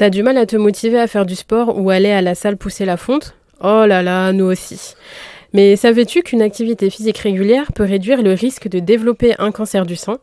T'as du mal à te motiver à faire du sport ou aller à la salle pousser la fonte? Oh là là, nous aussi. Mais savais-tu qu'une activité physique régulière peut réduire le risque de développer un cancer du sein?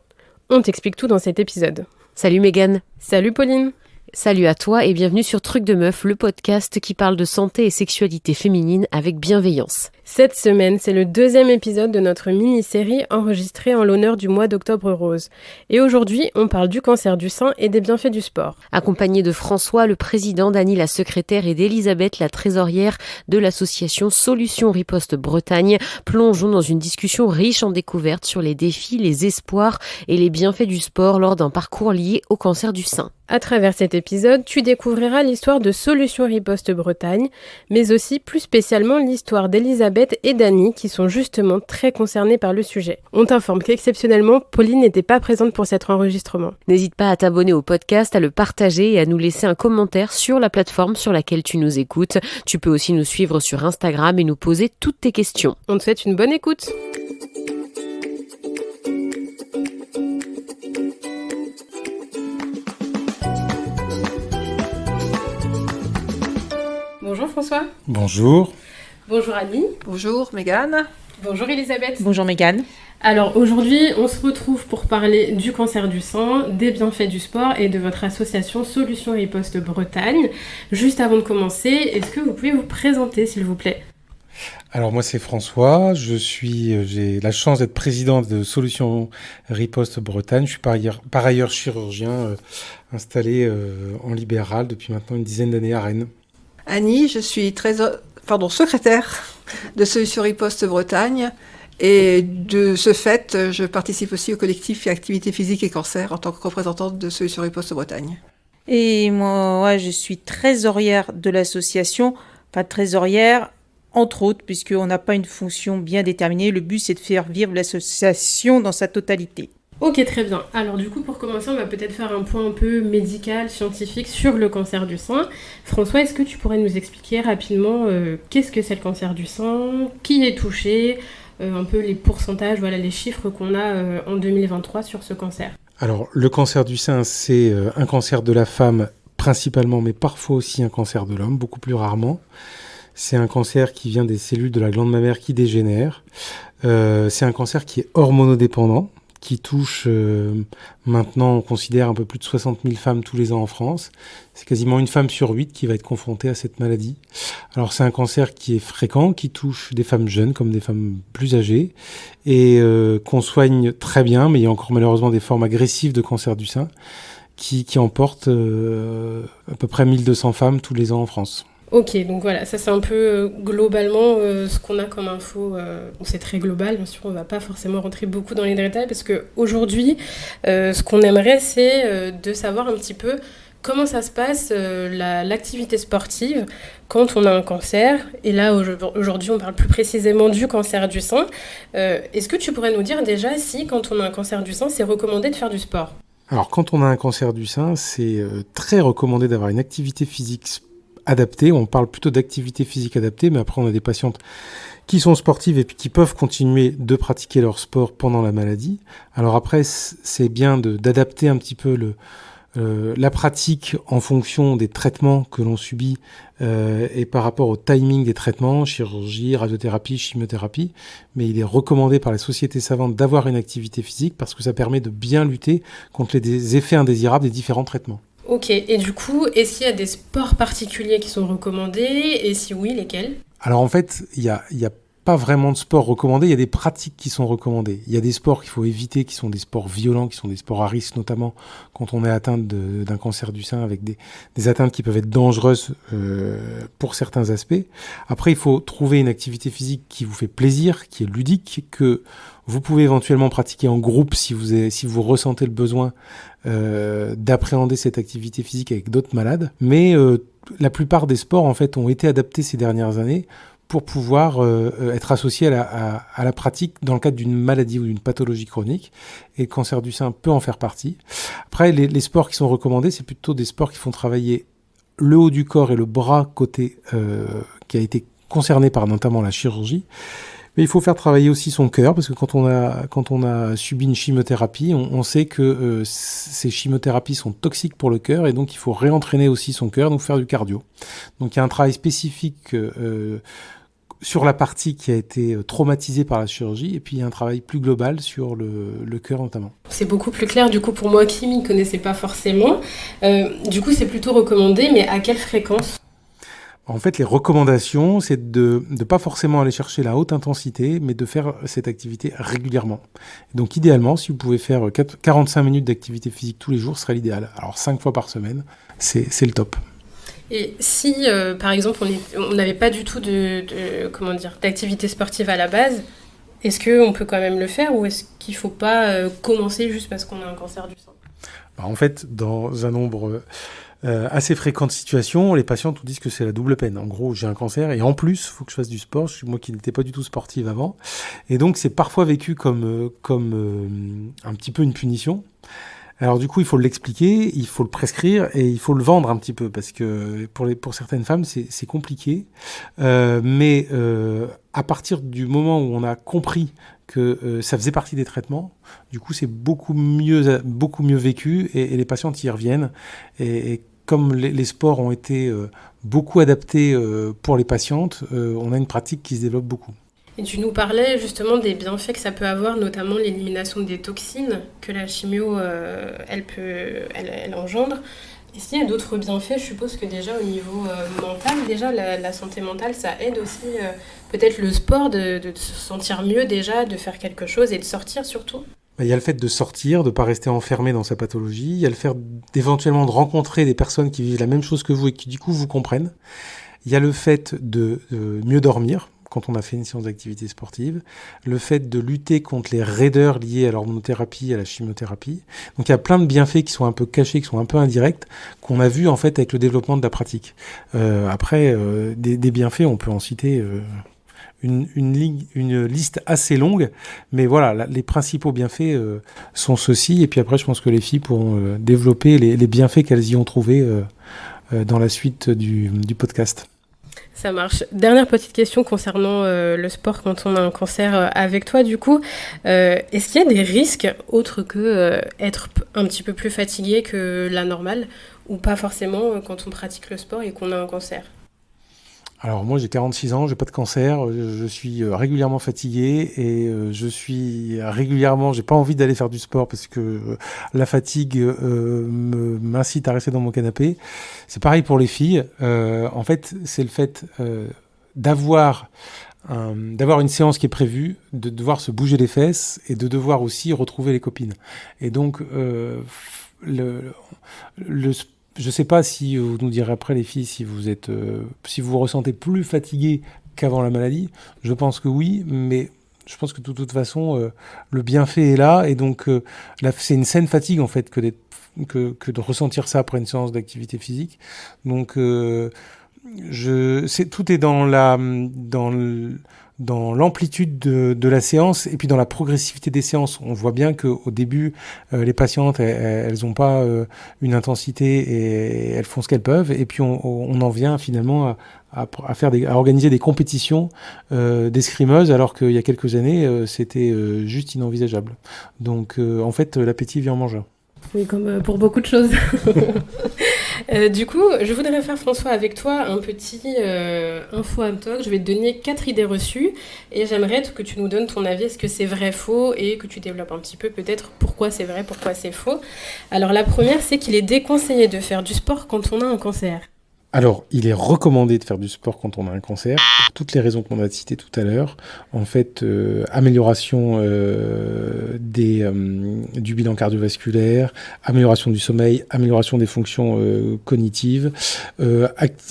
On t'explique tout dans cet épisode. Salut Mégane. Salut Pauline. Salut à toi et bienvenue sur Truc de Meuf, le podcast qui parle de santé et sexualité féminine avec bienveillance. Cette semaine, c'est le 2e épisode de notre mini-série enregistrée en l'honneur du mois d'Octobre Rose. Et aujourd'hui, on parle du cancer du sein et des bienfaits du sport. Accompagné de François, le président, d'Annie, la secrétaire, et d'Elisabeth, la trésorière de l'association Solutions Riposte Bretagne, plongeons dans une discussion riche en découvertes sur les défis, les espoirs et les bienfaits du sport lors d'un parcours lié au cancer du sein. À travers cet épisode, tu découvriras l'histoire de Solutions Riposte Bretagne, mais aussi plus spécialement l'histoire d'Elisabeth et d'Annie qui sont justement très concernées par le sujet. On t'informe qu'exceptionnellement, Pauline n'était pas présente pour cet enregistrement. N'hésite pas à t'abonner au podcast, à le partager et à nous laisser un commentaire sur la plateforme sur laquelle tu nous écoutes. Tu peux aussi nous suivre sur Instagram et nous poser toutes tes questions. On te souhaite une bonne écoute. Bonjour François. Bonjour. Bonjour Annie. Bonjour Mégane. Bonjour Elisabeth. Bonjour Mégane. Alors aujourd'hui, on se retrouve pour parler du cancer du sein, des bienfaits du sport et de votre association Solutions Riposte Bretagne. Juste avant de commencer, est-ce que vous pouvez vous présenter s'il vous plaît ? Alors moi c'est François, j'ai la chance d'être président de Solutions Riposte Bretagne. Je suis par ailleurs chirurgien installé en libéral depuis maintenant une dizaine d'années à Rennes. Annie, je suis secrétaire de Solutions Riposte Bretagne et de ce fait, je participe aussi au collectif Activité physique et cancer en tant que représentante de Solutions Riposte Bretagne. Et moi, je suis trésorière de l'association, trésorière entre autres, puisqu'on n'a pas une fonction bien déterminée. Le but, c'est de faire vivre l'association dans sa totalité. Ok, très bien. Alors du coup, pour commencer, on va peut-être faire un point un peu médical, scientifique sur le cancer du sein. François, est-ce que tu pourrais nous expliquer rapidement qu'est-ce que c'est le cancer du sein, qui est touché, un peu les pourcentages, les chiffres qu'on a en 2023 sur ce cancer? Alors le cancer du sein, c'est un cancer de la femme principalement, mais parfois aussi un cancer de l'homme, beaucoup plus rarement. C'est un cancer qui vient des cellules de la glande mammaire qui dégénèrent. C'est un cancer qui est hormonodépendant, qui touche maintenant, on considère un peu plus de 60 000 femmes tous les ans en France. C'est quasiment une femme sur 8 qui va être confrontée à cette maladie. Alors c'est un cancer qui est fréquent, qui touche des femmes jeunes comme des femmes plus âgées et qu'on soigne très bien, mais il y a encore malheureusement des formes agressives de cancer du sein qui emportent à peu près 1200 femmes tous les ans en France. Ok, donc voilà, ça c'est un peu globalement ce qu'on a comme info. C'est très global, bien sûr, on va pas forcément rentrer beaucoup dans les détails parce qu'aujourd'hui, ce qu'on aimerait, c'est de savoir un petit peu comment ça se passe, l'activité sportive, quand on a un cancer. Et là, aujourd'hui, on parle plus précisément du cancer du sein. Est-ce que tu pourrais nous dire déjà si, quand on a un cancer du sein, c'est recommandé de faire du sport ? Alors, quand on a un cancer du sein, c'est très recommandé d'avoir une activité physique adaptée. On parle plutôt d'activité physique adaptée, mais après on a des patientes qui sont sportives et puis qui peuvent continuer de pratiquer leur sport pendant la maladie. Alors après, c'est bien d'adapter un petit peu la pratique en fonction des traitements que l'on subit et par rapport au timing des traitements, chirurgie, radiothérapie, chimiothérapie. Mais il est recommandé par les sociétés savantes d'avoir une activité physique parce que ça permet de bien lutter contre les effets indésirables des différents traitements. Ok, et du coup, est-ce qu'il y a des sports particuliers qui sont recommandés? Et si oui, lesquels? Alors en fait, il y a pas vraiment de sports recommandés, il y a des pratiques qui sont recommandées. Il y a des sports qu'il faut éviter, qui sont des sports violents, qui sont des sports à risque, notamment quand on est atteinte d'un cancer du sein, avec des atteintes qui peuvent être dangereuses pour certains aspects. Après, il faut trouver une activité physique qui vous fait plaisir, qui est ludique, que vous pouvez éventuellement pratiquer en groupe si vous ressentez le besoin d'appréhender cette activité physique avec d'autres malades. Mais la plupart des sports, en fait, ont été adaptés ces dernières années pour pouvoir être associés à la pratique dans le cadre d'une maladie ou d'une pathologie chronique. Et le cancer du sein peut en faire partie. Après, les sports qui sont recommandés, c'est plutôt des sports qui font travailler le haut du corps et le bras côté qui a été concerné par notamment la chirurgie. Mais il faut faire travailler aussi son cœur, parce que quand on a subi une chimiothérapie, on sait que ces chimiothérapies sont toxiques pour le cœur, et donc il faut réentraîner aussi son cœur, donc faire du cardio. Donc il y a un travail spécifique sur la partie qui a été traumatisée par la chirurgie, et puis il y a un travail plus global sur le cœur notamment. C'est beaucoup plus clair du coup pour moi qui m'y connaissais pas forcément. Du coup c'est plutôt recommandé, mais à quelle fréquence ? En fait, les recommandations, c'est de ne pas forcément aller chercher la haute intensité, mais de faire cette activité régulièrement. Donc idéalement, si vous pouvez faire 45 minutes d'activité physique tous les jours, ce serait l'idéal. Alors 5 fois par semaine, c'est le top. Et si, par exemple, on n'avait pas du tout d'activité sportive à la base, est-ce qu'on peut quand même le faire, ou est-ce qu'il ne faut pas commencer juste parce qu'on a un cancer du sein ? En fait, dans un nombre assez fréquent de situations, les patients nous disent que c'est la double peine. En gros, j'ai un cancer et en plus, il faut que je fasse du sport. Moi qui n'étais pas du tout sportive avant. Et donc, c'est parfois vécu comme un petit peu une punition. Alors du coup, il faut l'expliquer, il faut le prescrire et il faut le vendre un petit peu, parce que pour certaines femmes, c'est compliqué. Mais à partir du moment où on a compris que ça faisait partie des traitements, du coup, c'est beaucoup mieux vécu, et les patientes y reviennent. Et comme les sports ont été beaucoup adaptés pour les patientes, on a une pratique qui se développe beaucoup. Et tu nous parlais justement des bienfaits que ça peut avoir, notamment l'élimination des toxines que la chimio elle engendre. Est-ce qu'il y a d'autres bienfaits ? Je suppose que déjà au niveau mental, déjà la santé mentale, ça aide aussi peut-être le sport de se sentir mieux déjà, de faire quelque chose et de sortir surtout. Il y a le fait de sortir, de ne pas rester enfermé dans sa pathologie. Il y a le fait d'éventuellement de rencontrer des personnes qui vivent la même chose que vous et qui du coup vous comprennent. Il y a le fait de mieux dormir quand on a fait une séance d'activité sportive, le fait de lutter contre les raideurs liées à l'hormonothérapie, à la chimiothérapie. Donc il y a plein de bienfaits qui sont un peu cachés, qui sont un peu indirects, qu'on a vus en fait avec le développement de la pratique. Après, des bienfaits, on peut en citer une liste assez longue, mais voilà, les principaux bienfaits sont ceux-ci, et puis après je pense que les filles pourront développer les bienfaits qu'elles y ont trouvés dans la suite du podcast. Ça marche. Dernière petite question concernant le sport quand on a un cancer avec toi, du coup. Est-ce qu'il y a des risques autres que être un petit peu plus fatigué que la normale, ou pas forcément quand on pratique le sport et qu'on a un cancer ? Alors moi j'ai 46 ans, j'ai pas de cancer, je suis régulièrement fatigué et j'ai pas envie d'aller faire du sport parce que la fatigue m'incite à rester dans mon canapé. C'est pareil pour les filles. En fait, c'est le fait d'avoir une séance qui est prévue, de devoir se bouger les fesses et de devoir aussi retrouver les copines. Et donc je ne sais pas si vous nous direz après, les filles, si vous vous ressentez plus fatigué qu'avant la maladie. Je pense que oui, mais je pense que de toute façon, le bienfait est là. Et donc, c'est une saine fatigue, en fait, que de ressentir ça après une séance d'activité physique. Donc, tout est dans l'amplitude de la séance et puis dans la progressivité des séances. On voit bien qu'au début, les patientes, elles n'ont pas une intensité et elles font ce qu'elles peuvent. Et puis on en vient finalement à organiser des compétitions d'escrimeuses, alors qu'il y a quelques années, c'était juste inenvisageable. Donc en fait, l'appétit vient en mangeant. Oui, comme pour beaucoup de choses. Du coup, je voudrais faire, François, avec toi un petit info and talk. Je vais te donner 4 idées reçues et j'aimerais que tu nous donnes ton avis. Est-ce que c'est vrai, faux, et que tu développes un petit peu peut-être pourquoi c'est vrai, pourquoi c'est faux. Alors la première, c'est qu'il est déconseillé de faire du sport quand on a un cancer. Alors, il est recommandé de faire du sport quand on a un cancer, pour toutes les raisons qu'on a citées tout à l'heure. En fait, amélioration du bilan cardiovasculaire, amélioration du sommeil, amélioration des fonctions cognitives,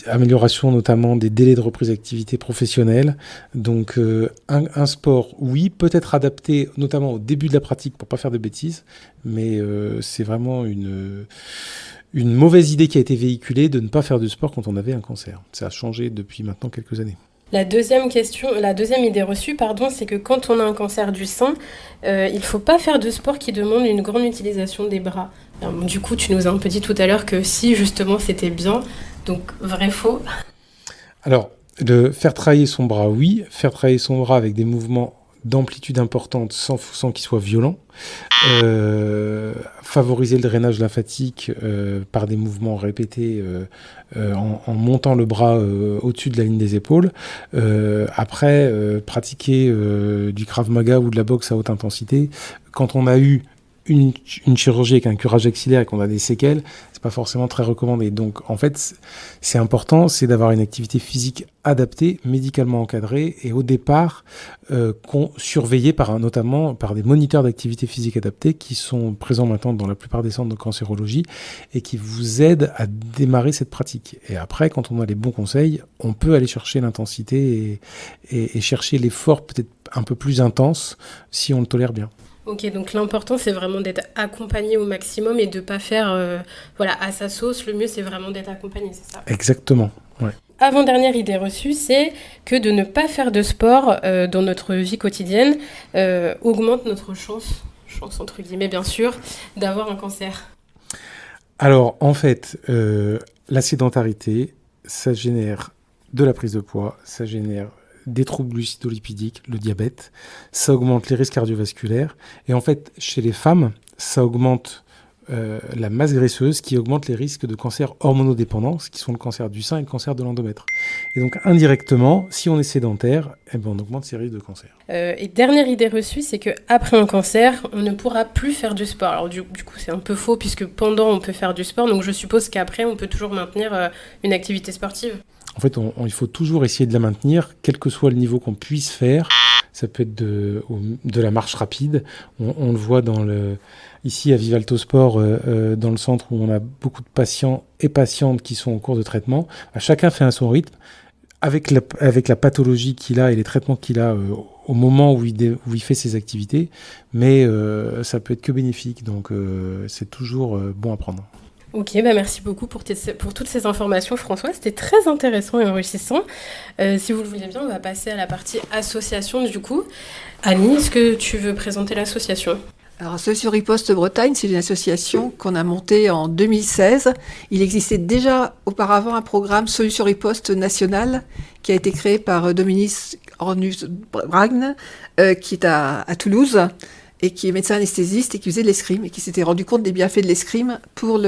amélioration notamment des délais de reprise d'activité professionnelle. Donc, un sport, oui, peut être adapté notamment au début de la pratique pour pas faire de bêtises, mais c'est vraiment une mauvaise idée qui a été véhiculée de ne pas faire de sport quand on avait un cancer. Ça a changé depuis maintenant quelques années. La deuxième idée reçue, c'est que quand on a un cancer du sein, il ne faut pas faire de sport qui demande une grande utilisation des bras. Alors, du coup, tu nous as un peu dit tout à l'heure que si, justement, c'était bien. Donc, vrai, faux ? Alors, Faire travailler son bras, oui. Faire travailler son bras avec des mouvements d'amplitude importante sans qu'il soit violent. Favoriser le drainage lymphatique par des mouvements répétés en montant le bras au-dessus de la ligne des épaules. Après, pratiquer du Krav Maga ou de la boxe à haute intensité. Quand on a eu une chirurgie avec un curage axillaire et qu'on a des séquelles, c'est pas forcément très recommandé. Donc en fait, c'est important, c'est d'avoir une activité physique adaptée, médicalement encadrée et au départ surveillée notamment par des moniteurs d'activité physique adaptée qui sont présents maintenant dans la plupart des centres de cancérologie et qui vous aident à démarrer cette pratique. Et après, quand on a les bons conseils, on peut aller chercher l'intensité et chercher l'effort peut-être un peu plus intense si on le tolère bien. Ok, donc l'important, c'est vraiment d'être accompagné au maximum et de ne pas faire à sa sauce. Le mieux, c'est vraiment d'être accompagné, c'est ça? Exactement, ouais. Avant-dernière idée reçue, c'est que de ne pas faire de sport dans notre vie quotidienne augmente notre chance entre guillemets bien sûr, d'avoir un cancer. Alors, en fait, la sédentarité, ça génère de la prise de poids, ça génère des troubles glucidolipidiques, le diabète, ça augmente les risques cardiovasculaires. Et en fait, chez les femmes, ça augmente la masse graisseuse qui augmente les risques de cancers hormonodépendants, qui sont le cancer du sein et le cancer de l'endomètre. Et donc, indirectement, si on est sédentaire, on augmente ces risques de cancer. Et dernière idée reçue, c'est qu'après un cancer, on ne pourra plus faire du sport. Alors du coup, c'est un peu faux, puisque pendant, on peut faire du sport. Donc je suppose qu'après, on peut toujours maintenir une activité sportive. En fait, il faut toujours essayer de la maintenir, quel que soit le niveau qu'on puisse faire. Ça peut être de la marche rapide. On le voit ici à Vivalto Sport, dans le centre où on a beaucoup de patients et patientes qui sont en cours de traitement. Chacun fait à son rythme, avec la pathologie qu'il a et les traitements qu'il a au moment où il fait ses activités. Mais ça peut être que bénéfique, donc c'est toujours bon à prendre. Ok, merci beaucoup pour toutes ces informations, François. C'était très intéressant et enrichissant. Si vous le voulez bien, on va passer à la partie association du coup. Annie, est-ce que tu veux présenter l'association ? Alors, Solutions Riposte Bretagne, c'est une association qu'on a montée en 2016. Il existait déjà auparavant un programme Solutions Riposte national qui a été créé par Dominique Ornus-Bragne, qui est à Toulouse, et qui est médecin anesthésiste et qui faisait de l'escrime et qui s'était rendu compte des bienfaits de l'escrime pour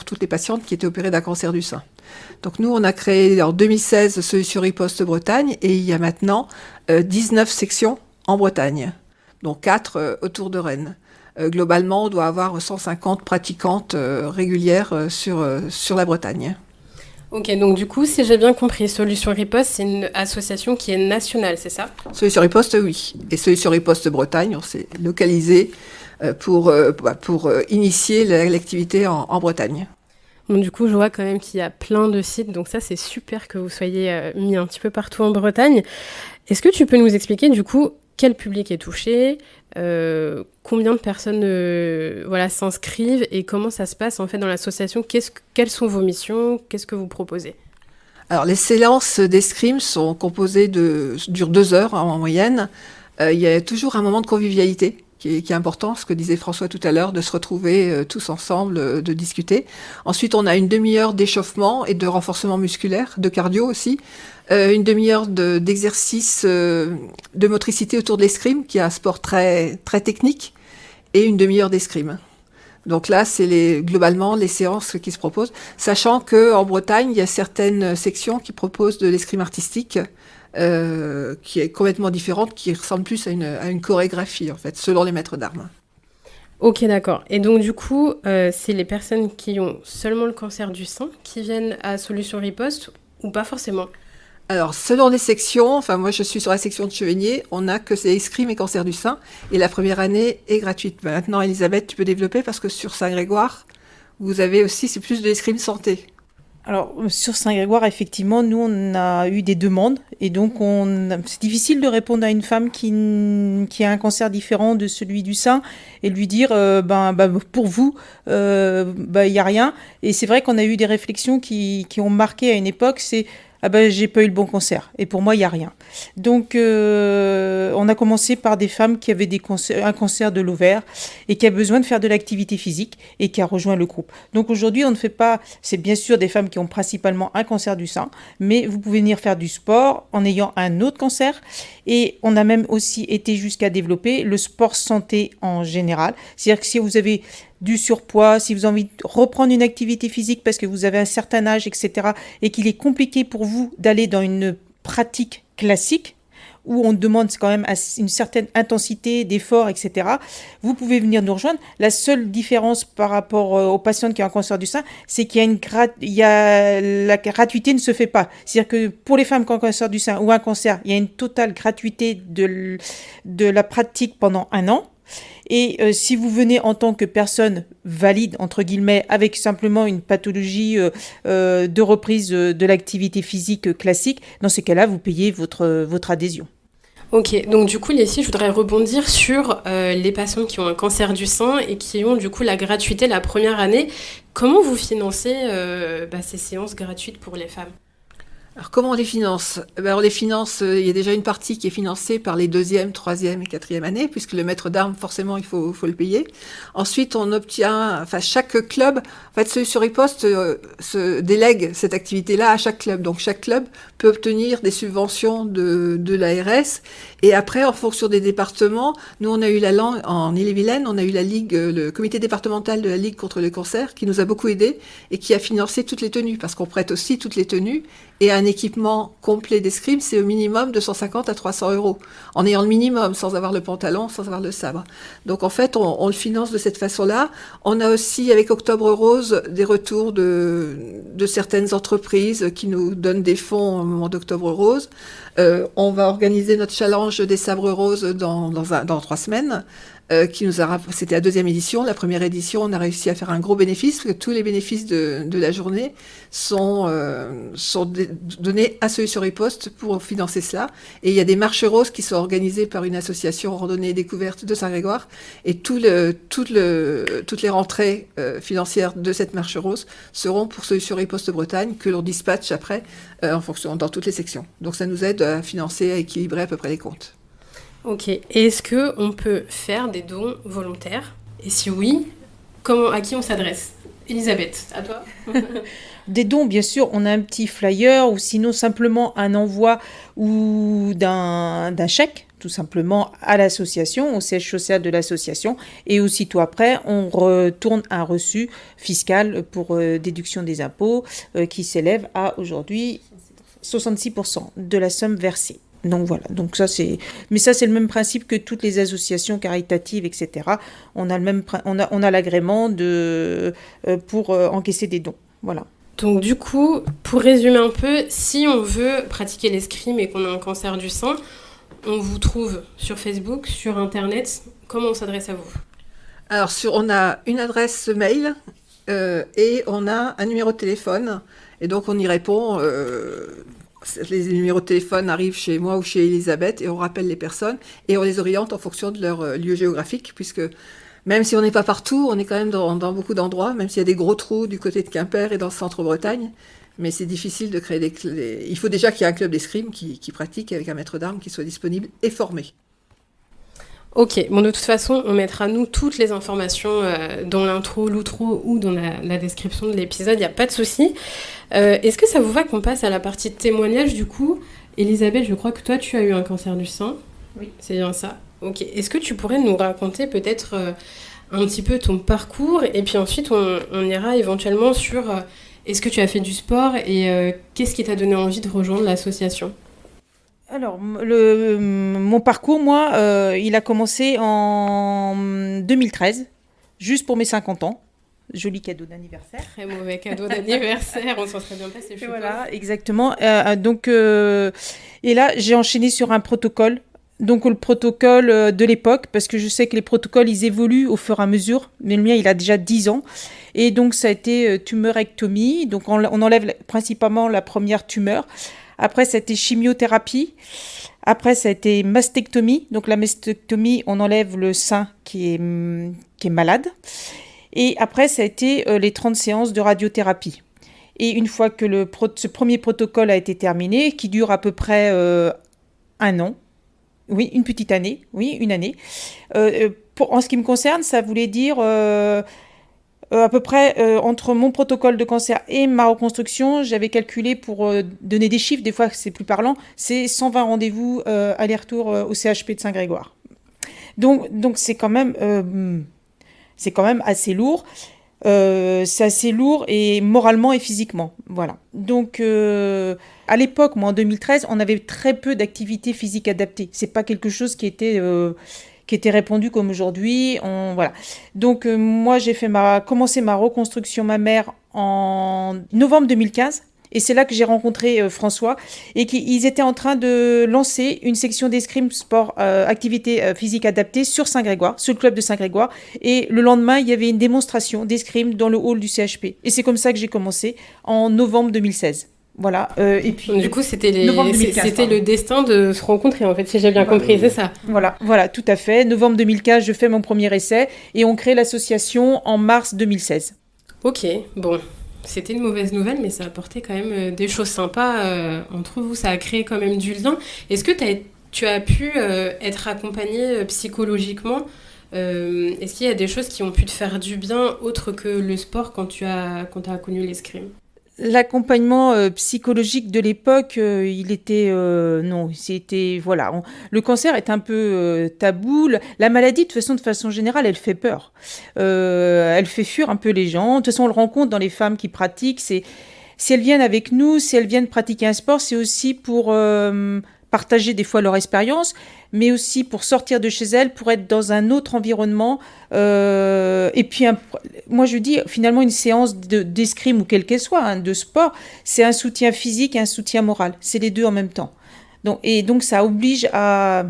toutes les patientes qui étaient opérées d'un cancer du sein. Donc nous, on a créé en 2016 Solutions Riposte Bretagne et il y a maintenant 19 sections en Bretagne, dont 4 autour de Rennes. Globalement, on doit avoir 150 pratiquantes régulières sur la Bretagne. Ok, donc du coup, si j'ai bien compris, Solutions Riposte, c'est une association qui est nationale, c'est ça ? Solutions Riposte, oui. Et Solutions Riposte Bretagne, on s'est localisé pour initier l'activité en Bretagne. Bon, du coup, je vois quand même qu'il y a plein de sites, donc ça, c'est super que vous soyez mis un petit peu partout en Bretagne. Est-ce que tu peux nous expliquer, du coup, quel public est touché, combien de personnes s'inscrivent et comment ça se passe en fait dans l'association, quelles sont vos missions, qu'est-ce que vous proposez ? Alors les séances d'escrime durent 2 heures en moyenne. Il y a toujours un moment de convivialité qui est important, ce que disait François tout à l'heure, de se retrouver tous ensemble, de discuter. Ensuite, on a une demi-heure d'échauffement et de renforcement musculaire, de cardio aussi. Une demi-heure d'exercice de motricité autour de l'escrime, qui est un sport très, très technique, et une demi-heure d'escrime. Donc là, c'est globalement les séances qui se proposent, sachant qu'en Bretagne, il y a certaines sections qui proposent de l'escrime artistique, qui est complètement différente, qui ressemble plus à une chorégraphie, en fait, selon les maîtres d'armes. Ok, d'accord. Et donc, du coup, c'est les personnes qui ont seulement le cancer du sein qui viennent à Solutions Riposte ou pas forcément ? Alors, selon les sections, moi je suis sur la section de Chevigné, on a que c'est escrime et cancer du sein, et la première année est gratuite. Maintenant, Elisabeth, tu peux développer, parce que sur Saint-Grégoire, vous avez aussi, c'est plus de l'escrime santé. Alors, sur Saint-Grégoire, effectivement, nous, on a eu des demandes, et donc c'est difficile de répondre à une femme qui a un cancer différent de celui du sein, et lui dire, pour vous, il n'y a rien. Et c'est vrai qu'on a eu des réflexions qui ont marqué à une époque, c'est ah ben j'ai pas eu le bon cancer. Et pour moi, il y a rien. Donc, on a commencé par des femmes qui avaient un cancer de l'ovaire et qui a besoin de faire de l'activité physique et qui a rejoint le groupe. Donc aujourd'hui, on ne fait pas, c'est bien sûr des femmes qui ont principalement un cancer du sein, mais vous pouvez venir faire du sport en ayant un autre cancer. Et on a même aussi été jusqu'à développer le sport santé en général. C'est-à-dire que si vous avez du surpoids, si vous avez envie de reprendre une activité physique parce que vous avez un certain âge, etc., et qu'il est compliqué pour vous d'aller dans une pratique classique, où on demande quand même une certaine intensité d'effort, etc., vous pouvez venir nous rejoindre. La seule différence par rapport aux patientes qui ont un cancer du sein, c'est qu'il y a la gratuité ne se fait pas. C'est-à-dire que pour les femmes qui ont un cancer du sein ou un cancer, il y a une totale gratuité de la pratique pendant 1 an. Et si vous venez en tant que personne valide, entre guillemets, avec simplement une pathologie de reprise de l'activité physique classique, dans ces cas-là, vous payez votre adhésion. Ok, donc du coup, Leslie, je voudrais rebondir sur les patients qui ont un cancer du sein et qui ont du coup la gratuité la première année. Comment vous financez ces séances gratuites pour les femmes ? Alors, comment on les finance ? On les finance, il y a déjà une partie qui est financée par les 2e, 3e et 4e années, puisque le maître d'armes, forcément, il faut le payer. Ensuite, on obtient, chaque club, Solutions Riposte se délègue cette activité-là à chaque club. Donc, chaque club peut obtenir des subventions de l'ARS. Et après, en fonction des départements, nous, on a eu en Ille-et-Vilaine, on a eu la Ligue, le comité départemental de la Ligue contre le cancer, qui nous a beaucoup aidés et qui a financé toutes les tenues, parce qu'on prête aussi toutes les tenues. Et un équipement complet d'escrime, c'est au minimum de 150 à 300 €, en ayant le minimum, sans avoir le pantalon, sans avoir le sabre. Donc en fait, on le finance de cette façon-là. On a aussi, avec Octobre Rose, des retours de certaines entreprises qui nous donnent des fonds au moment d'Octobre Rose. On va organiser notre challenge des sabres roses dans 3 semaines. C'était la 2e édition. La première édition, on a réussi à faire un gros bénéfice, parce que tous les bénéfices de la journée sont donnés à Solutions Riposte pour financer cela. Et il y a des marches roses qui sont organisées par une association Randonnée et Découverte de Saint-Grégoire. Et toutes les rentrées financières de cette marche rose seront pour Solutions Riposte Bretagne, que l'on dispatche après dans toutes les sections. Donc ça nous aide à financer, à équilibrer à peu près les comptes. Ok, et est-ce qu'on peut faire des dons volontaires ? Et si oui, à qui on s'adresse ? Elisabeth, à toi. Des dons, bien sûr, on a un petit flyer ou sinon simplement un envoi ou d'un chèque, tout simplement à l'association, au siège social de l'association. Et aussitôt après, on retourne un reçu fiscal pour déduction des impôts qui s'élève à aujourd'hui 66% de la somme versée. Donc voilà, mais ça c'est le même principe que toutes les associations caritatives, etc. On a l'agrément pour encaisser des dons. Voilà. Donc du coup, pour résumer un peu, si on veut pratiquer l'escrime et qu'on a un cancer du sein, on vous trouve sur Facebook, sur Internet. Comment on s'adresse à vous ? Alors on a une adresse mail et on a un numéro de téléphone. Et donc on y répond. Les numéros de téléphone arrivent chez moi ou chez Elisabeth et on rappelle les personnes et on les oriente en fonction de leur lieu géographique, puisque même si on n'est pas partout, on est quand même dans beaucoup d'endroits, même s'il y a des gros trous du côté de Quimper et dans le centre-Bretagne. Mais c'est difficile de créer il faut déjà qu'il y ait un club d'escrime qui pratique avec un maître d'armes qui soit disponible et formé. Ok, bon de toute façon, on mettra nous toutes les informations dans l'intro, l'outro ou dans la description de l'épisode, il n'y a pas de souci. Est-ce que ça vous va qu'on passe à la partie de témoignage du coup ? Elisabeth, je crois que toi tu as eu un cancer du sein. Oui. C'est bien ça. Ok, est-ce que tu pourrais nous raconter peut-être un petit peu ton parcours et puis ensuite on ira éventuellement sur est-ce que tu as fait du sport et qu'est-ce qui t'a donné envie de rejoindre l'association ? Alors, mon parcours, moi, il a commencé en 2013, juste pour mes 50 ans. Joli cadeau d'anniversaire. Très mauvais cadeau d'anniversaire, on s'en serait bien passé. Voilà, exactement. Et là, j'ai enchaîné sur un protocole. Donc, le protocole de l'époque, parce que je sais que les protocoles, ils évoluent au fur et à mesure. Mais le mien, il a déjà 10 ans. Et donc, ça a été tumeurectomie. Donc, on enlève principalement la première tumeur. Après, ça a été chimiothérapie. Après, ça a été mastectomie. Donc, la mastectomie, on enlève le sein qui est malade. Et après, ça a été les 30 séances de radiothérapie. Et une fois que ce premier protocole a été terminé, qui dure à peu près 1 an, oui, une petite année, oui, une année. En ce qui me concerne, ça voulait dire à peu près entre mon protocole de cancer et ma reconstruction, j'avais calculé pour donner des chiffres, des fois c'est plus parlant, c'est 120 rendez-vous aller-retour au CHP de Saint-Grégoire. Donc c'est quand même assez lourd. C'est assez lourd et moralement et physiquement. Voilà. Donc, à l'époque, moi en 2013, on avait très peu d'activités physiques adaptées. C'est pas quelque chose qui était répandu comme aujourd'hui. Voilà. Donc, moi, j'ai commencé ma reconstruction mammaire en novembre 2015. Et c'est là que j'ai rencontré François et qu'ils étaient en train de lancer une section d'escrime sport activité physique adaptée sur Saint-Grégoire, sur le club de Saint-Grégoire. Et le lendemain, il y avait une démonstration d'escrime dans le hall du CHP. Et c'est comme ça que j'ai commencé en novembre 2016. Voilà. Et puis du coup, c'était le destin de se rencontrer, en fait, si j'ai bien compris, c'est ça. Voilà, tout à fait. Novembre 2015, je fais mon premier essai et on crée l'association en mars 2016. Ok, bon. C'était une mauvaise nouvelle, mais ça a apporté quand même des choses sympas entre vous. Ça a créé quand même du lien. Est-ce que tu as pu être accompagnée psychologiquement Est-ce qu'il y a des choses qui ont pu te faire du bien, autre que le sport, quand tu as connu l'escrime ? L'accompagnement psychologique de l'époque, il était non, c'était voilà. Le cancer est un peu tabou. La maladie, de façon générale, elle fait peur. Elle fait fuir un peu les gens. De toute façon, on le rencontre dans les femmes qui pratiquent. Si elles viennent avec nous, si elles viennent pratiquer un sport, c'est aussi pour partager des fois leur expérience, mais aussi pour sortir de chez elles, pour être dans un autre environnement. Et puis, moi je dis, finalement, une séance d'escrime, ou quelle qu'elle soit, de sport, c'est un soutien physique et un soutien moral. C'est les deux en même temps. Donc ça oblige à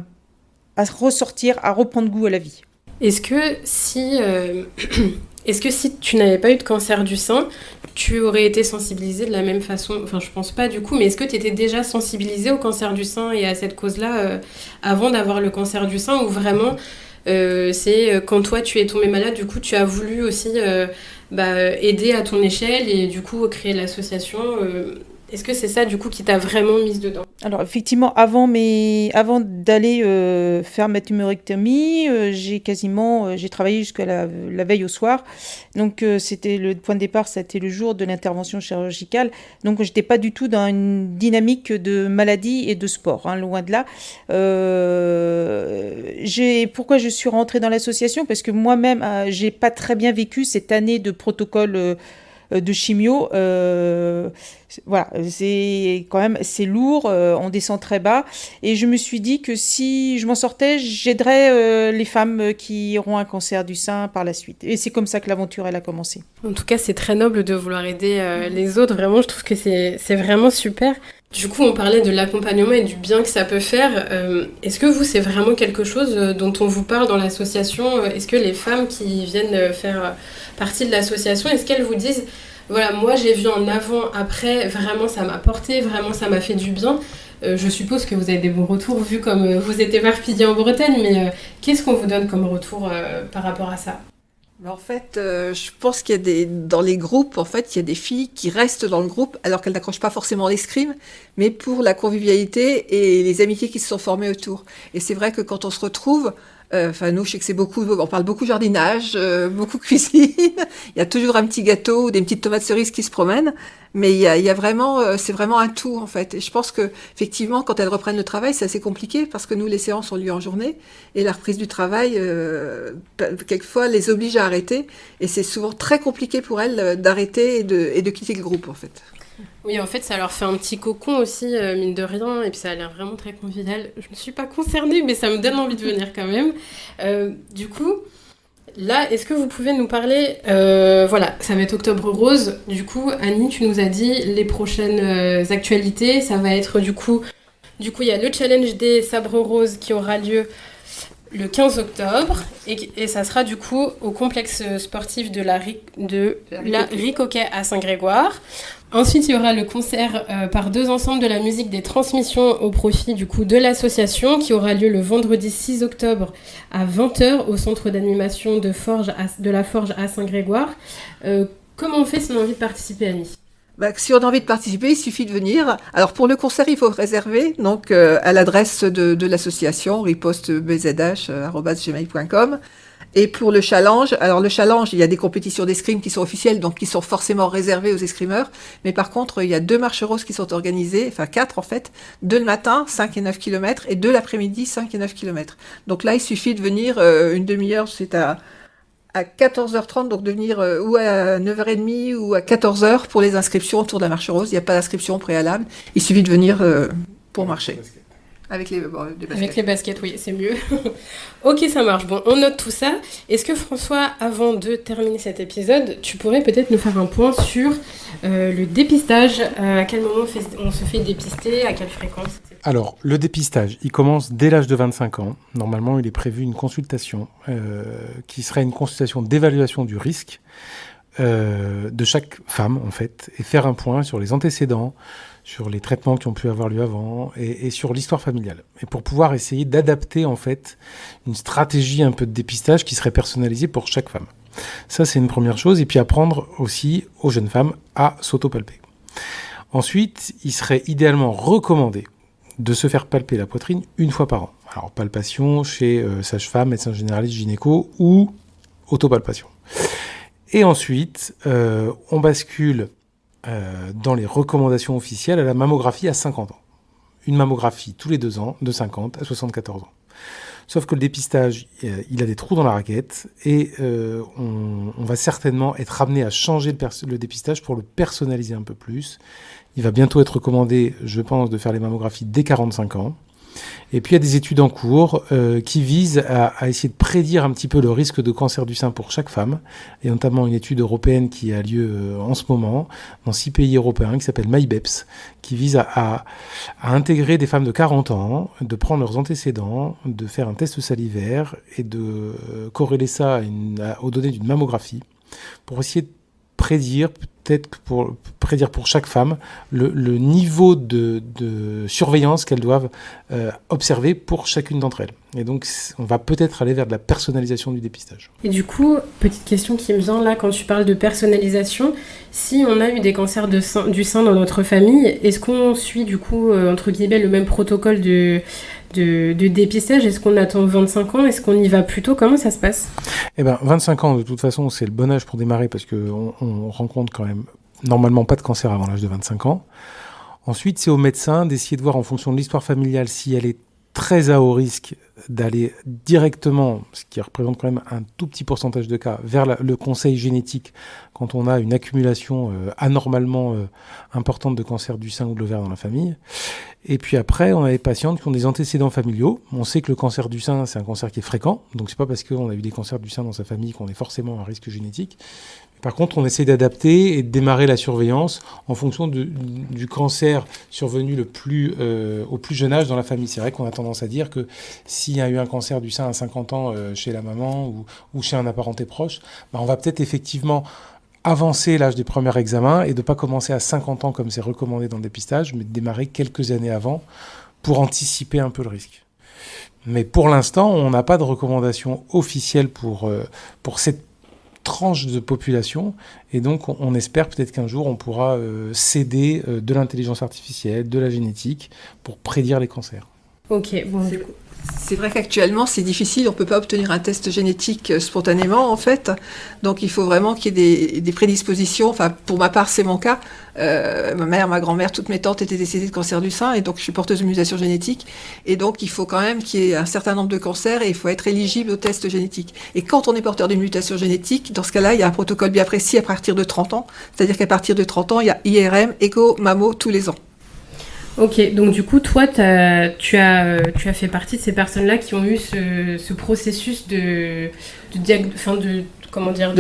ressortir, à reprendre goût à la vie. Est-ce que si tu n'avais pas eu de cancer du sein, tu aurais été sensibilisée de la même façon ? Enfin, je pense pas du coup, mais est-ce que tu étais déjà sensibilisée au cancer du sein et à cette cause-là avant d'avoir le cancer du sein, ou vraiment c'est quand toi tu es tombée malade, du coup tu as voulu aussi aider à ton échelle et du coup créer l'association Est-ce que c'est ça, du coup, qui t'a vraiment mise dedans ? Alors, effectivement, avant d'aller faire ma tumorectomie, j'ai travaillé jusqu'à la veille au soir. Donc, c'était le point de départ, c'était le jour de l'intervention chirurgicale. Donc, j'étais pas du tout dans une dynamique de maladie et de sport, hein, loin de là. Pourquoi je suis rentrée dans l'association ? Parce que moi-même, j'ai pas très bien vécu cette année de protocole de chimio. Voilà, c'est lourd, on descend très bas, et je me suis dit que si je m'en sortais, j'aiderais les femmes qui auront un cancer du sein par la suite. Et c'est comme ça que l'aventure, elle a commencé. En tout cas, c'est très noble de vouloir aider les autres. Vraiment, je trouve que c'est vraiment super. Du coup, on parlait de l'accompagnement et du bien que ça peut faire. Est-ce que vous, c'est vraiment quelque chose dont on vous parle dans l'association ? Est-ce que les femmes qui viennent faire partie de l'association, est-ce qu'elles vous disent « Voilà, moi, j'ai vu en avant, après, vraiment, ça m'a porté, vraiment, ça m'a fait du bien ». Je suppose que vous avez des bons retours, vu comme vous êtes éparpillés en Bretagne, mais qu'est-ce qu'on vous donne comme retour par rapport à ça ? En fait, je pense qu'il y a dans les groupes, en fait, il y a des filles qui restent dans le groupe alors qu'elles n'accrochent pas forcément l'escrime, mais pour la convivialité et les amitiés qui se sont formées autour. Et c'est vrai que quand on se retrouve, nous, je sais que on parle beaucoup jardinage, beaucoup cuisine. Il y a toujours un petit gâteau ou des petites tomates cerises qui se promènent, mais il y a vraiment, c'est vraiment un tout en fait. Et je pense que effectivement, quand elles reprennent le travail, c'est assez compliqué parce que nous, les séances ont lieu en journée et la reprise du travail, quelquefois, les oblige à arrêter. Et c'est souvent très compliqué pour elles d'arrêter et de quitter le groupe en fait. Oui, en fait, ça leur fait un petit cocon aussi, mine de rien, et puis ça a l'air vraiment très convivial. Je ne suis pas concernée, mais ça me donne envie de venir quand même. Du coup, là, est-ce que vous pouvez nous parler... voilà, ça va être Octobre Rose. Du coup, Annie, tu nous as dit les prochaines actualités. Ça va être du coup, il y a le challenge des sabres roses qui aura lieu le 15 octobre, et ça sera du coup au complexe sportif de la Ricoquet à Saint-Grégoire. Ensuite, il y aura le concert par deux ensembles de la musique des transmissions au profit du coup de l'association qui aura lieu le vendredi 6 octobre à 20h au centre d'animation de la Forge à Saint-Grégoire. Comment on fait si on a envie de participer, Annie ? Si on a envie de participer, il suffit de venir. Alors pour le concert, il faut réserver donc à l'adresse de l'association ripostebzh@gmail.com. Et pour le challenge, il y a des compétitions d'escrime qui sont officielles, donc qui sont forcément réservées aux escrimeurs. Mais par contre, il y a 2 marches roses qui sont organisées, enfin 4 en fait, 2 le matin, 5 et 9 km, et 2 l'après-midi, 5 et 9 km. Donc là, il suffit de venir une demi-heure, c'est à 14h30, donc de venir ou à 9h30 ou à 14h pour les inscriptions autour de la marche rose. Il n'y a pas d'inscription préalable, il suffit de venir pour marcher. Avec les baskets. Avec les baskets, oui, c'est mieux. Ok, ça marche. Bon, on note tout ça. Est-ce que François, avant de terminer cet épisode, tu pourrais peut-être nous faire un point sur le dépistage, à quel moment on se fait dépister, à quelle fréquence, etc. Alors, le dépistage, il commence dès l'âge de 25 ans. Normalement, il est prévu une consultation qui serait une consultation d'évaluation du risque de chaque femme, en fait, et faire un point sur les antécédents, sur les traitements qui ont pu avoir lieu avant et sur l'histoire familiale. Et pour pouvoir essayer d'adapter, en fait, une stratégie un peu de dépistage qui serait personnalisée pour chaque femme. Ça, c'est une première chose. Et puis apprendre aussi aux jeunes femmes à s'autopalper. Ensuite, il serait idéalement recommandé de se faire palper la poitrine une fois par an. Alors, palpation chez sage-femme, médecin généraliste, gynéco ou autopalpation. Et ensuite, on bascule dans les recommandations officielles à la mammographie à 50 ans. Une mammographie tous les 2 ans, de 50 à 74 ans. Sauf que le dépistage, il a des trous dans la raquette et on va certainement être amené à changer le dépistage pour le personnaliser un peu plus. Il va bientôt être recommandé, je pense, de faire les mammographies dès 45 ans. Et puis il y a des études en cours qui visent à essayer de prédire un petit peu le risque de cancer du sein pour chaque femme, et notamment une étude européenne qui a lieu en ce moment dans 6 pays européens qui s'appelle MyBEPS, qui vise à intégrer des femmes de 40 ans, de prendre leurs antécédents, de faire un test salivaire et de corréler ça aux données d'une mammographie pour essayer de prédire, peut-être pour prédire pour chaque femme, le niveau de surveillance qu'elles doivent observer pour chacune d'entre elles. Et donc, on va peut-être aller vers de la personnalisation du dépistage. Et du coup, petite question qui me vient là, quand tu parles de personnalisation, si on a eu des cancers du sein dans notre famille, est-ce qu'on suit du coup, entre guillemets, le même protocole de dépistage? Est-ce qu'on attend 25 ans? Est-ce qu'on y va plus tôt? Comment ça se passe? 25 ans, de toute façon, c'est le bon âge pour démarrer parce qu'on rencontre quand même normalement pas de cancer avant l'âge de 25 ans. Ensuite, c'est au médecin d'essayer de voir en fonction de l'histoire familiale si elle est très à haut risque d'aller directement, ce qui représente quand même un tout petit pourcentage de cas, vers le conseil génétique quand on a une accumulation anormalement importante de cancer du sein ou de l'ovaire dans la famille. Et puis après, on a des patientes qui ont des antécédents familiaux. On sait que le cancer du sein, c'est un cancer qui est fréquent, donc c'est pas parce qu'on a eu des cancers du sein dans sa famille qu'on est forcément à risque génétique. Par contre, on essaie d'adapter et de démarrer la surveillance en fonction du cancer survenu au plus jeune âge dans la famille. C'est vrai qu'on a tendance à dire que s'il y a eu un cancer du sein à 50 ans chez la maman ou chez un apparenté proche, on va peut-être effectivement avancer l'âge des premiers examens et de ne pas commencer à 50 ans comme c'est recommandé dans le dépistage, mais de démarrer quelques années avant pour anticiper un peu le risque. Mais pour l'instant, on n'a pas de recommandation officielle pour cette tranche de population, et donc on espère peut-être qu'un jour on pourra s'aider de l'intelligence artificielle, de la génétique pour prédire les cancers. Ok, bon. C'est vrai qu'actuellement c'est difficile, on ne peut pas obtenir un test génétique spontanément en fait, donc il faut vraiment qu'il y ait des prédispositions, enfin pour ma part c'est mon cas, ma mère, ma grand-mère, toutes mes tantes étaient décédées de cancer du sein et donc je suis porteuse de mutation génétique et donc il faut quand même qu'il y ait un certain nombre de cancers et il faut être éligible au test génétique. Et quand on est porteur d'une mutation génétique, dans ce cas-là il y a un protocole bien précis à partir de 30 ans, c'est-à-dire qu'à partir de 30 ans il y a IRM, écho, mammo tous les ans. Ok, donc du coup, toi, tu as fait partie de ces personnes-là qui ont eu ce processus de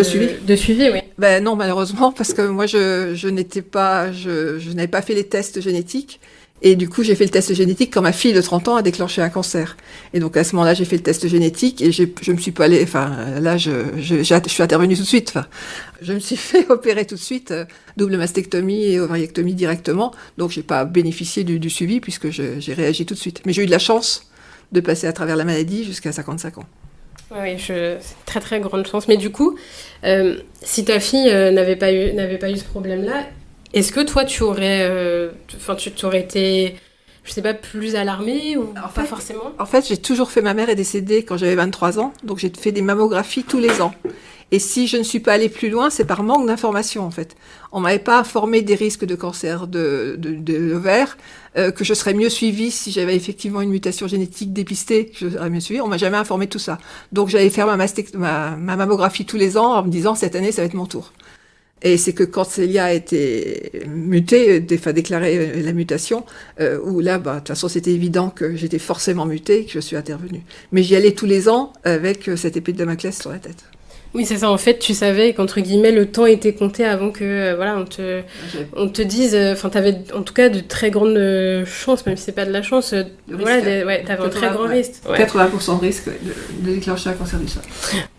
suivi. De suivi, oui. Non, malheureusement, parce que moi, je n'avais pas fait les tests génétiques. Et du coup, j'ai fait le test génétique quand ma fille de 30 ans a déclenché un cancer. Et donc, à ce moment-là, j'ai fait le test génétique et je me suis pas allée, là, je suis intervenue tout de suite. Je me suis fait opérer tout de suite, double mastectomie et ovariectomie directement. Donc, j'ai pas bénéficié du suivi puisque j'ai réagi tout de suite. Mais j'ai eu de la chance de passer à travers la maladie jusqu'à 55 ans. Oui, c'est très très grande chance. Mais du coup, si ta fille n'avait pas eu ce problème-là, Est-ce que toi, tu aurais été, je sais pas, plus alarmée ou pas forcément? En fait, j'ai toujours fait, ma mère est décédée quand j'avais 23 ans, donc j'ai fait des mammographies tous les ans. Et si je ne suis pas allée plus loin, c'est par manque d'information, en fait. On m'avait pas informé des risques de cancer de l'ovaire, que je serais mieux suivie si j'avais effectivement une mutation génétique dépistée, je serais mieux suivie. On m'a jamais informé de tout ça. Donc j'allais faire ma mammographie tous les ans en me disant, cette année, ça va être mon tour. Et c'est que quand Célia a été mutée, déclaré la mutation, où là, de toute façon, c'était évident que j'étais forcément mutée et que je suis intervenue. Mais j'y allais tous les ans avec cette épée de Damoclès sur la tête. Oui, c'est ça. En fait, tu savais qu'entre guillemets, le temps était compté avant que, on te dise. Enfin, t'avais en tout cas de très grandes chances, même si c'est pas de la chance. T'avais un très grand risque. Ouais. 80% de risque de déclencher un cancer du sein.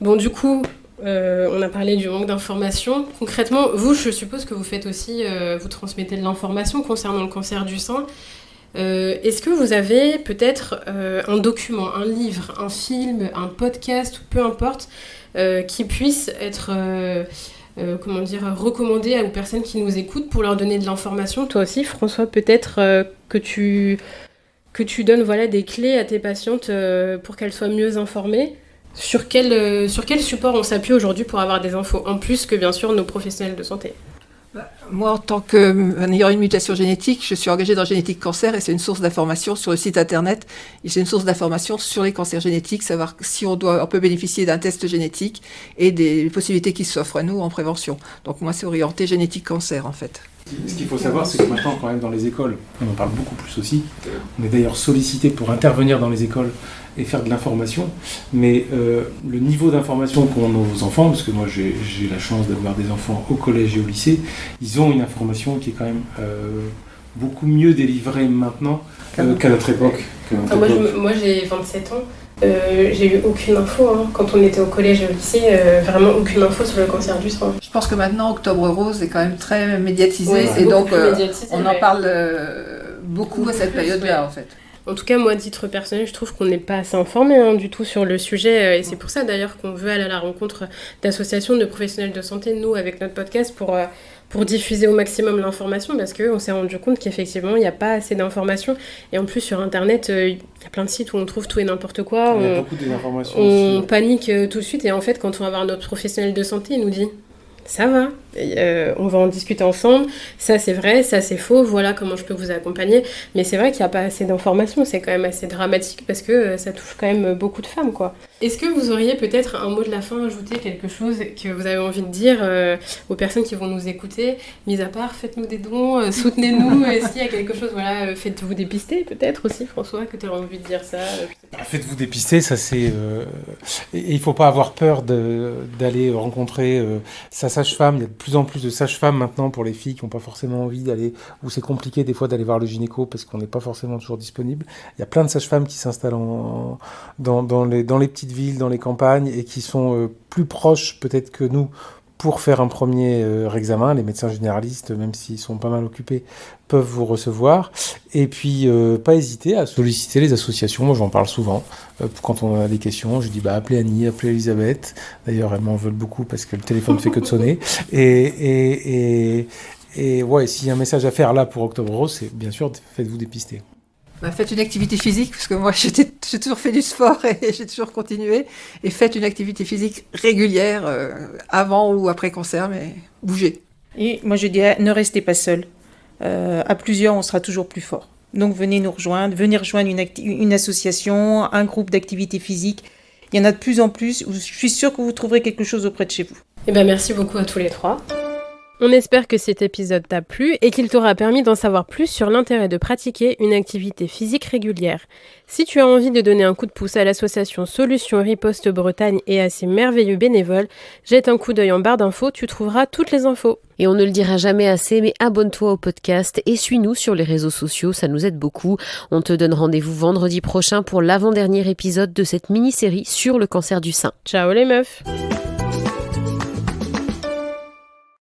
Bon, du coup, on a parlé du manque d'information. Concrètement, vous, je suppose que vous faites aussi, vous transmettez de l'information concernant le cancer du sein. Est-ce que vous avez peut-être un document, un livre, un film, un podcast, ou peu importe, qui puisse être recommandé aux personnes qui nous écoutent pour leur donner de l'information? Toi aussi, François, peut-être que tu donnes des clés à tes patientes pour qu'elles soient mieux informées. Sur quel support on s'appuie aujourd'hui pour avoir des infos, en plus que bien sûr nos professionnels de santé? Moi, en ayant une mutation génétique, je suis engagée dans Génétique Cancer et c'est une source d'information sur le site internet. Et c'est une source d'information sur les cancers génétiques, savoir si on peut bénéficier d'un test génétique et des possibilités qui s'offrent à nous en prévention. Donc moi, c'est orienté Génétique Cancer en fait. Ce qu'il faut savoir, c'est que maintenant, quand même, dans les écoles, on en parle beaucoup plus aussi. On est d'ailleurs sollicité pour intervenir dans les écoles et faire de l'information. Mais le niveau d'information qu'ont nos enfants, parce que moi j'ai la chance d'avoir des enfants au collège et au lycée, ils ont une information qui est quand même beaucoup mieux délivrée maintenant qu'à notre époque. Moi j'ai 27 ans. J'ai eu aucune info quand on était au collège et au lycée, vraiment aucune info sur le cancer du sein. Je pense que maintenant Octobre Rose est quand même très médiatisé ouais, et donc on en parle beaucoup à cette période-là en fait. En tout cas, moi, à titre personnel, je trouve qu'on n'est pas assez informé du tout sur le sujet. Et c'est pour ça, d'ailleurs, qu'on veut aller à la rencontre d'associations de professionnels de santé, nous, avec notre podcast, pour diffuser au maximum l'information, parce qu'on s'est rendu compte qu'effectivement, il n'y a pas assez d'informations. Et en plus, sur Internet, il y a plein de sites où on trouve tout et n'importe quoi. Il y a beaucoup d'informations. On panique tout de suite. Et en fait, quand on va voir notre professionnel de santé, il nous dit... Ça va, on va en discuter ensemble, ça c'est vrai, ça c'est faux, voilà comment je peux vous accompagner. Mais c'est vrai qu'il n'y a pas assez d'informations, c'est quand même assez dramatique parce que ça touche quand même beaucoup de femmes, quoi. Est-ce que vous auriez peut-être un mot de la fin, ajouter quelque chose que vous avez envie de dire aux personnes qui vont nous écouter, mis à part faites-nous des dons, soutenez-nous, est-ce qu'il y a quelque chose, faites-vous dépister peut-être aussi, François, que tu aurais envie de dire ça Faites-vous dépister, ça c'est... Et il ne faut pas avoir peur d'aller rencontrer sa sage-femme. Il y a de plus en plus de sages-femmes maintenant pour les filles qui n'ont pas forcément envie d'aller, où c'est compliqué des fois d'aller voir le gynéco parce qu'on n'est pas forcément toujours disponible. Il y a plein de sages-femmes qui s'installent dans les petites villes, dans les campagnes et qui sont plus proches peut-être que nous pour faire un premier examen. Les médecins généralistes, même s'ils sont pas mal occupés, peuvent vous recevoir. Et puis, pas hésiter à solliciter les associations. Moi, j'en parle souvent. Quand on a des questions, je dis appelez Annie, appelez Elisabeth. D'ailleurs, elles m'en veulent beaucoup parce que le téléphone ne fait que de sonner. Et s'il y a un message à faire là pour Octobre Rose, c'est bien sûr, faites-vous dépister. Faites une activité physique, parce que moi j'ai toujours fait du sport et j'ai toujours continué. Et faites une activité physique régulière avant ou après cancer, mais bougez. Et moi je dirais, ne restez pas seul. À plusieurs, on sera toujours plus fort. Donc venez nous rejoindre, venez rejoindre une association, un groupe d'activité physique. Il y en a de plus en plus. Je suis sûre que vous trouverez quelque chose auprès de chez vous. Merci beaucoup à tous les trois. On espère que cet épisode t'a plu et qu'il t'aura permis d'en savoir plus sur l'intérêt de pratiquer une activité physique régulière. Si tu as envie de donner un coup de pouce à l'association Solutions Riposte Bretagne et à ses merveilleux bénévoles, jette un coup d'œil en barre d'infos, tu trouveras toutes les infos. Et on ne le dira jamais assez, mais abonne-toi au podcast et suis-nous sur les réseaux sociaux, ça nous aide beaucoup. On te donne rendez-vous vendredi prochain pour l'avant-dernier épisode de cette mini-série sur le cancer du sein. Ciao les meufs!